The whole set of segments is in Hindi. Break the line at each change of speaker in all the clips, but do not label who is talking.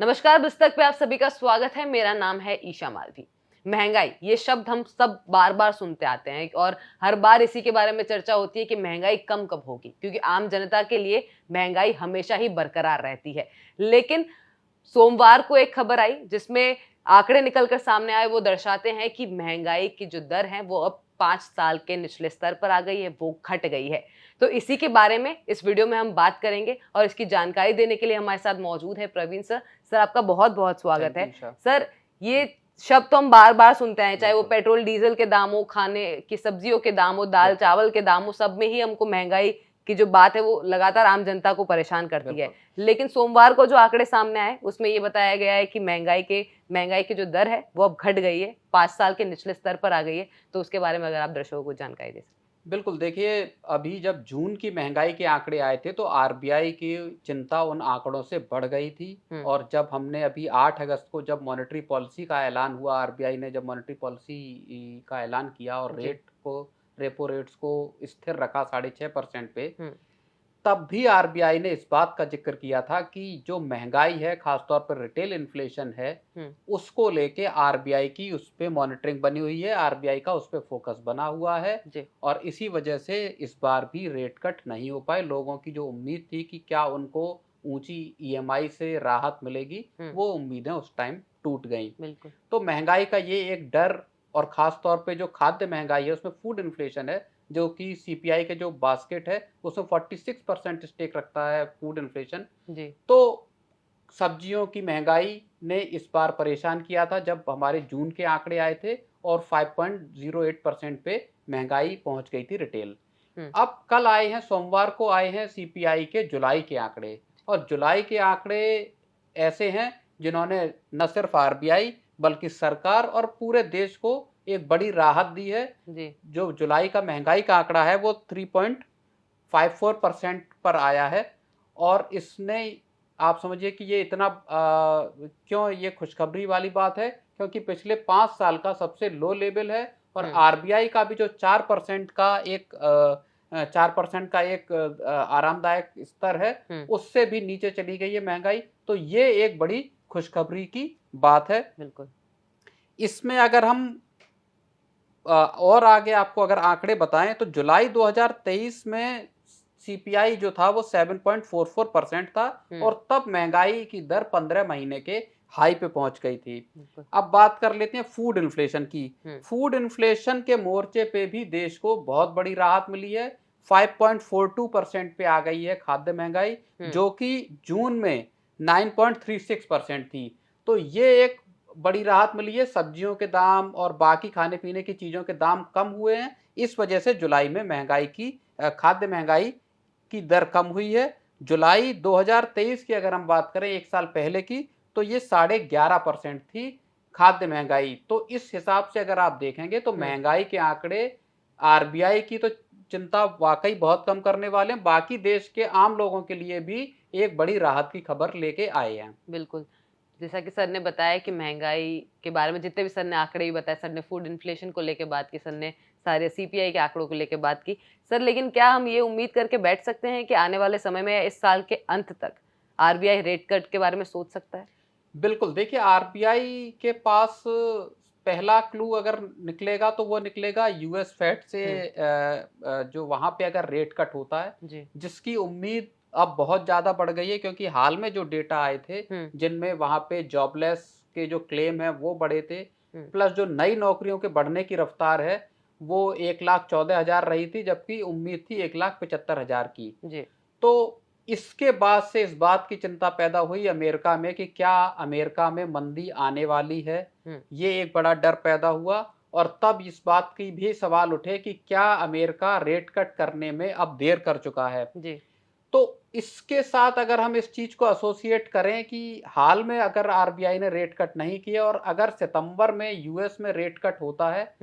नमस्कार, पुस्तक पे आप सभी का स्वागत है। मेरा नाम है ईशा मालवी। महंगाई, ये शब्द हम सब बार बार सुनते आते हैं और हर बार इसी के बारे में चर्चा होती है कि महंगाई कब होगी, क्योंकि आम जनता के लिए महंगाई हमेशा ही बरकरार रहती है। लेकिन सोमवार को एक खबर आई जिसमें आंकड़े निकलकर सामने आए। वो दर्शाते हैं कि महंगाई की जो दर है वो अब 5 साल के निचले स्तर पर आ गई है, वो घट गई है। तो इसी के बारे में इस वीडियो में हम बात करेंगे और इसकी जानकारी देने के लिए हमारे साथ मौजूद है प्रवीण सर। सर, आपका बहुत बहुत स्वागत है। सर, ये शब्द तो हम बार बार सुनते हैं, चाहे वो पेट्रोल डीजल के दाम हो, खाने की सब्जियों के दाम हो, दाल चावल के दाम हो, सब में ही हमको महंगाई की जो बात है वो लगातार आम जनता को परेशान करती है। लेकिन सोमवार को जो आंकड़े सामने आए उसमें ये बताया गया है कि महंगाई की जो दर है वो अब घट गई है, 5 साल के निचले स्तर पर आ गई है। तो उसके बारे में अगर आप दर्शकों को जानकारी दे सकते।
बिल्कुल, देखिए, अभी जब जून की महंगाई के आंकड़े आए थे तो आरबीआई की चिंता उन आंकड़ों से बढ़ गई थी। और जब हमने अभी 8 अगस्त को जब मॉनेटरी पॉलिसी का ऐलान हुआ, आरबीआई ने जब मॉनेटरी पॉलिसी का ऐलान किया और रेपो रेट्स को स्थिर रखा 6.5% पे, तब भी आरबीआई ने इस बात का जिक्र किया था कि जो महंगाई है, खासतौर पर रिटेल इन्फ्लेशन है, उसको लेके आरबीआई की उस पे मॉनिटरिंग बनी हुई है, आरबीआई का उस पे फोकस बना हुआ है। और इसी वजह से इस बार भी रेट कट नहीं हो पाए। लोगों की जो उम्मीद थी कि क्या उनको ऊंची ईएमआई से राहत मिलेगी, वो उम्मीदें उस टाइम टूट गई। तो महंगाई का ये एक डर, और खास तौर पे जो खाद्य महंगाई है उसमें फूड इन्फ्लेशन है, जो कि सीपीआई के जो बास्केट है उसमें 46% स्टेक रखता है फूड इन्फ्लेशन जी। तो सब्जियों की महंगाई ने इस बार परेशान किया था जब हमारे जून के आंकड़े आए थे, और 5.08% पे महंगाई पहुंच गई थी रिटेल। अब कल आए हैं, सोमवार को आए हैं सीपीआई के जुलाई के आंकड़े, और जुलाई के आंकड़े ऐसे हैं जिन्होंने न सिर्फ आरबीआई बल्कि सरकार और पूरे देश को एक बड़ी राहत दी है जी। जो जुलाई का महंगाई का आंकड़ा है वो 3.54% पर आया है। और इसने, आप समझिए कि ये इतना क्यों ये खुशखबरी वाली बात है, क्योंकि पिछले 5 साल का सबसे लो लेवल है। और आरबीआई का भी जो 4% का एक 4% का एक आरामदायक स्तर है, उससे भी नीचे चली गई है महंगाई। तो ये एक बड़ी खुशखबरी की बात है। बिल्कुल। इसमें अगर हम और आगे आपको अगर आंकड़े बताएं तो जुलाई 2023 में सीपीआई जो था वो 7.44% था, और तब महंगाई की दर 15 महीने के हाई पे पहुंच गई थी। अब बात कर लेते हैं फूड इन्फ्लेशन की। फूड इन्फ्लेशन के मोर्चे पे भी देश को बहुत बड़ी राहत मिली है। 5.42% पे आ गई है खाद्य महंगाई, जो कि जून में 9.36% थी। तो ये एक बड़ी राहत मिली है। सब्जियों के दाम और बाकी खाने पीने की चीजों के दाम कम हुए हैं, इस वजह से जुलाई में खाद्य महंगाई की दर कम हुई है। जुलाई 2023 की अगर हम बात करें, एक साल पहले की, तो ये 11.5% थी खाद्य महंगाई। तो इस हिसाब से अगर आप देखेंगे तो महंगाई के आंकड़े आरबीआई की तो चिंता वाकई बहुत कम करने वाले हैं, बाकी देश के आम लोगों के लिए भी एक बड़ी राहत की खबर लेके आए हैं।
बिल्कुल, जैसा कि सर ने बताया कि महंगाई के बारे में जितने भी सर ने आंकड़े भी बताए, सर ने फूड इन्फ्लेशन को लेकर बात की, सर ने सारे सीपीआई के आंकड़ों को लेकर बात की। सर, लेकिन क्या हम ये उम्मीद करके बैठ सकते हैं कि आने वाले समय में इस साल के अंत तक आरबीआई रेट कट के बारे में सोच सकता है?
बिल्कुल, देखिए, आरबीआई के पास पहला क्लू अगर निकलेगा तो वो निकलेगा यूएस फेड से, जो वहां पे अगर रेट कट होता है, जिसकी उम्मीद अब बहुत ज्यादा बढ़ गई है, क्योंकि हाल में जो डेटा आए थे जिनमें वहां पे जॉबलेस के जो क्लेम है वो बढ़े थे, प्लस जो नई नौकरियों के बढ़ने की रफ्तार है वो 1,14,000 रही थी, जबकि उम्मीद थी 1,75,000 की जी। तो इसके बाद से इस बात की चिंता पैदा हुई अमेरिका में कि क्या अमेरिका में मंदी आने वाली है, ये एक बड़ा डर पैदा हुआ। और तब इस बात की भी सवाल उठे कि क्या अमेरिका रेट कट करने में अब देर कर चुका है जी। तो इसके साथ अगर हम इस चीज को एसोसिएट करें कि हाल में अगर आरबीआई ने रेट कट नहीं किया और अगर सितंबर में यूएस में रेट कट होता है,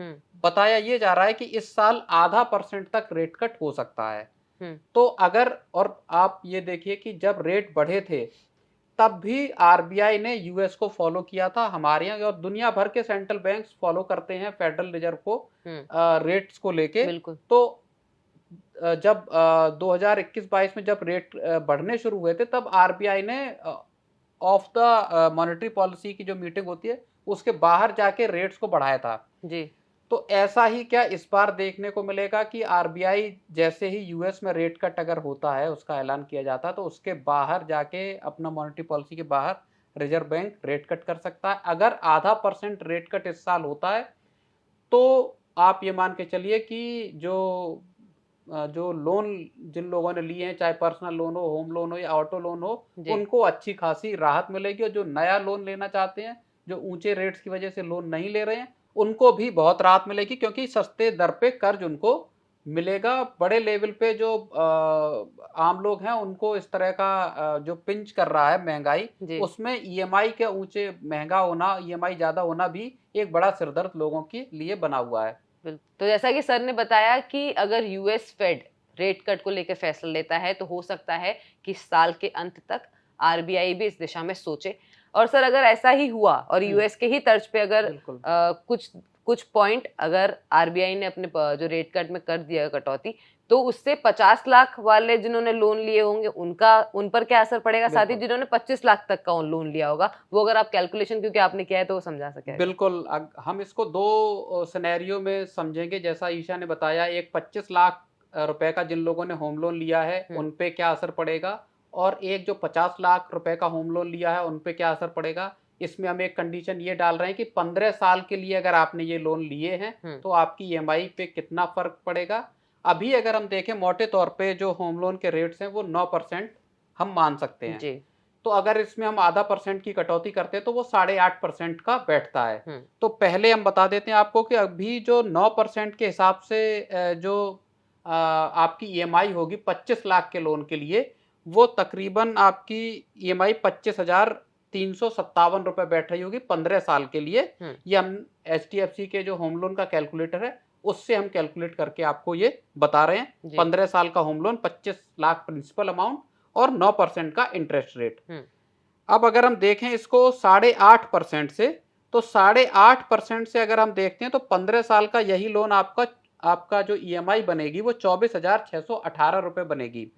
बताया ये जा रहा है कि इस साल 0.5% तक रेट कट हो सकता है। तो अगर, और आप ये देखिए कि जब रेट बढ़े थे तब भी आरबीआई ने यूएस को फॉलो किया था। हमारे यहाँ और दुनिया भर के सेंट्रल बैंक्स फॉलो करते हैं फेडरल रिजर्व को रेट्स को लेके। तो जब 2021-22 में जब रेट बढ़ने शुरू हुए थे तब आरबीआई ने ऑफ द मॉनेटरी पॉलिसी की जो मीटिंग होती है उसके बाहर जाके रेट्स को बढ़ाया था
जी।
तो ऐसा ही क्या इस बार देखने को मिलेगा कि आरबीआई जैसे ही यूएस में रेट कट अगर होता है, उसका ऐलान किया जाता है, तो उसके बाहर जाके अपना मॉनेटरी पॉलिसी के बाहर रिजर्व बैंक रेट कट कर सकता है। अगर आधा % रेट कट इस साल होता है तो आप ये मान के चलिए कि जो लोन जिन लोगों ने लिए हैं, चाहे पर्सनल लोन हो, होम लोन हो या ऑटो लोन हो, उनको अच्छी खासी राहत मिलेगी। और जो नया लोन लेना चाहते हैं, जो ऊंचे रेट्स की वजह से लोन नहीं ले रहे हैं, उनको भी बहुत राहत मिलेगी, क्योंकि सस्ते दर पे कर्ज उनको मिलेगा। बड़े लेवल पे जो आम लोग हैं उनको इस तरह का जो पिंच कर रहा है महंगाई, उसमें ईएमआई के ऊंचे महंगा होना, ईएमआई ज्यादा होना भी एक बड़ा सिरदर्द लोगों के लिए बना हुआ है।
तो जैसा कि सर ने बताया कि अगर यूएस फेड रेट कट को लेकर फैसला लेता है तो हो सकता है कि साल के अंत तक आरबीआई भी इस दिशा में सोचे। और सर अगर ऐसा ही हुआ और यूएस के ही तर्ज पे अगर कुछ पॉइंट अगर आरबीआई ने अपने जो रेट कट में कर दिया कटौती, तो उससे 50 लाख वाले जिन्होंने लोन लिए होंगे उन पर क्या असर पड़ेगा, साथ ही जिन्होंने 25 लाख तक का लोन लिया होगा, वो अगर आप कैलकुलेशन क्योंकि आपने किया है तो वो समझा सके।
बिल्कुल, हम इसको 2 सिनेरियो में समझेंगे। जैसा ईशा ने बताया, एक 25 लाख रुपए का जिन लोगों ने होम लोन लिया है उन पे क्या असर पड़ेगा, और एक जो 50 लाख रुपए का होम लोन लिया है उन पे क्या असर पड़ेगा। इसमें हम एक कंडीशन ये डाल रहे हैं कि 15 साल के लिए अगर आपने ये लोन लिए हैं तो आपकी ईएमआई पे कितना फर्क पड़ेगा। अभी अगर हम देखें मोटे तौर पे जो होम लोन के रेट्स हैं वो 9% हम मान सकते हैं जी। तो अगर इसमें हम आधा % की कटौती करते हैं तो वो 8.5% का बैठता है। तो पहले हम बता देते हैं आपको कि अभी जो 9% के हिसाब से जो आपकी ईएमआई होगी 25 लाख के लोन के लिए, वो तकरीबन आपकी ईएमआई 25,357 रुपए बैठ रही होगी 15 साल के लिए। ये हम एचडीएफसी के जो होम लोन का कैलकुलेटर है उससे हम कैलकुलेट करके आपको ये बता रहे हैं। 15 साल का home loan, 25 lakh principal amount और 9% का इंटरेस्ट रेट। अब अगर हम देखें इसको 8.5% से, तो 8.5% से अगर हम देखते हैं तो 15 साल का यही लोन आपका जो ईएमआई बनेगी वो 24,618 रुपए बनेगी।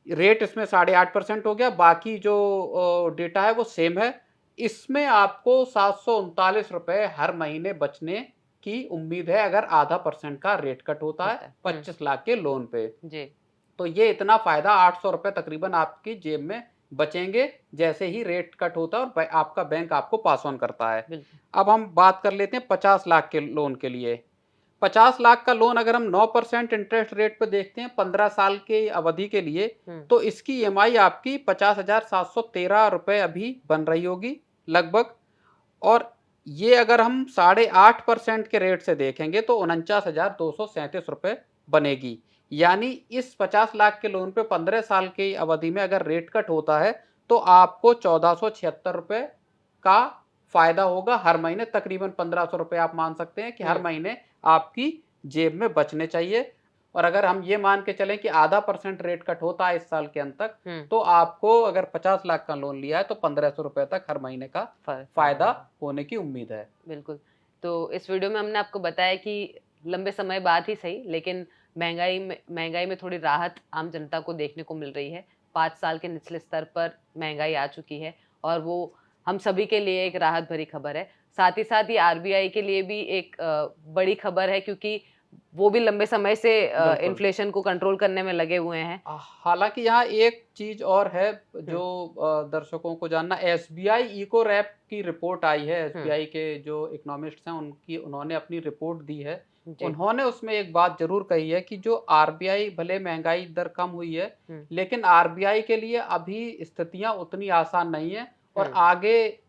रेट इसमें 8.5% हो गया, बाकी जो डेटा है वो सेम है। इसमें आपको 739 रुपए हर महीने बचने की उम्मीद है अगर आधा % का रेट कट होता है 25 लाख के लोन पे जी। तो ये इतना फायदा 800 रुपए तकरीबन आपकी जेब में बचेंगे जैसे ही रेट कट होता है और आपका बैंक आपको पास ऑन करता है। अब हम बात कर लेते हैं 50 लाख के लोन के लिए। 50 लाख का लोन अगर हम 9% इंटरेस्ट रेट पे देखते हैं 15 साल की अवधि के लिए, तो इसकी ईएमआई आपकी 50,713 रुपए अभी बन रही होगी लगभग। और ये अगर हम 8.5% के रेट से देखेंगे तो 49,237 रुपए बनेगी। यानी इस 50 लाख के लोन पे 15 साल की अवधि में अगर रेट कट होता है तो आपको 1476 रुपए का फायदा होगा हर महीने। तकरीबन 1500 रुपए आप मान सकते हैं कि हर महीने आपकी जेब में बचने चाहिए। और अगर हम ये मान के चलें कि आधा % रेट कट होता है इस साल के अंत तक, तो आपको अगर 50 लाख का लोन लिया है तो 1500 रुपए तक हर महीने का फायदा होने की उम्मीद है।
बिल्कुल। तो इस वीडियो में हमने आपको बताया कि लंबे समय बाद ही सही, लेकिन महंगाई में थोड़ी राहत आम जनता को देखने को मिल रही है। 5 साल के निचले स्तर पर महंगाई आ चुकी है और वो हम सभी के लिए एक राहत भरी खबर है। साथ ही साथ ये आरबीआई के लिए भी एक बड़ी खबर है, क्योंकि वो भी लंबे समय से इन्फ्लेशन को कंट्रोल करने में लगे हुए हैं।
हालांकि यहाँ एक चीज और है जो दर्शकों को जानना, एसबीआई इको रैप की रिपोर्ट आई है। एसबीआई के जो इकोनॉमिस्ट हैं उन्होंने अपनी रिपोर्ट दी है। उन्होंने उसमें एक बात जरूर कही है कि जो आरबीआई, भले महंगाई दर कम हुई है लेकिन आरबीआई के लिए अभी स्थितियां उतनी आसान नहीं है और आगे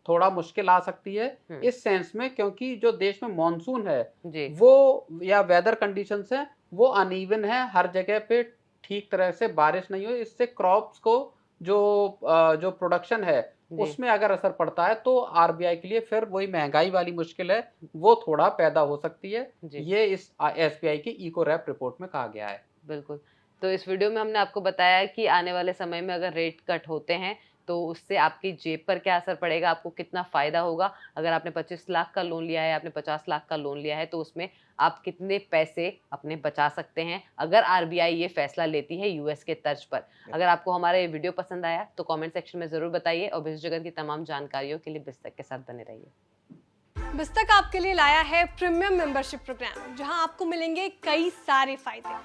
थोड़ा मुश्किल आ सकती है इस सेंस में, क्योंकि जो देश में मॉनसून है वो या वेदर कंडीशंस है वो अनइवन है, हर जगह पे ठीक तरह से बारिश नहीं हुई। इससे क्रॉप्स को जो प्रोडक्शन है उसमें अगर असर पड़ता है तो आरबीआई के लिए फिर वही महंगाई वाली मुश्किल है वो थोड़ा पैदा हो सकती है। ये इस एसबीआई की इको रैप रिपोर्ट में कहा गया है।
बिल्कुल। तो इस वीडियो में हमने आपको बताया कि आने वाले समय में अगर रेट कट होते हैं तो उससे आपकी जेब पर क्या असर पड़ेगा, आपको कितना फ़ायदा होगा। अगर आपने 25 लाख का लोन लिया है, आपने 50 लाख का लोन लिया है, तो उसमें आप कितने पैसे अपने बचा सकते हैं अगर आरबीआई ये फैसला लेती है यूएस के तर्ज पर। अगर आपको हमारा ये वीडियो पसंद आया तो कमेंट सेक्शन में ज़रूर बताइए और बिज़नेस जगत की तमाम जानकारियों के लिए बिस्तक के साथ बने रहिए।
बिस्तक आपके लिए लाया है प्रीमियम मेंबरशिप प्रोग्राम, जहां आपको मिलेंगे कई सारे फायदे,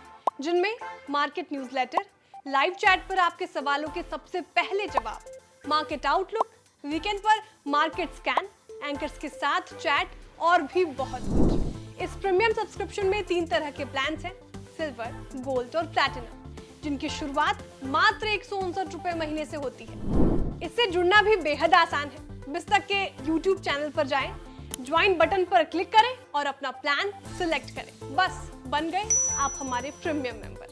जिनमें मार्केट न्यूज़लेटर, लाइव चैट पर आपके सवालों के सबसे पहले जवाब, मार्केट आउटलुक, वीकेंड पर मार्केट स्कैन, एंकर्स के साथ चैट और भी बहुत कुछ। इस प्रीमियम सब्सक्रिप्शन में 3 तरह के प्लान्स हैं, सिल्वर, गोल्ड और प्लैटिनम, जिनकी शुरुआत मात्र 159 रुपए महीने से होती है। इससे जुड़ना भी बेहद आसान है। बिस्तक के YouTube चैनल पर जाएं, ज्वाइन बटन पर क्लिक करें और अपना प्लान सिलेक्ट करें। बस बन गए आप हमारे प्रीमियम मेंबर।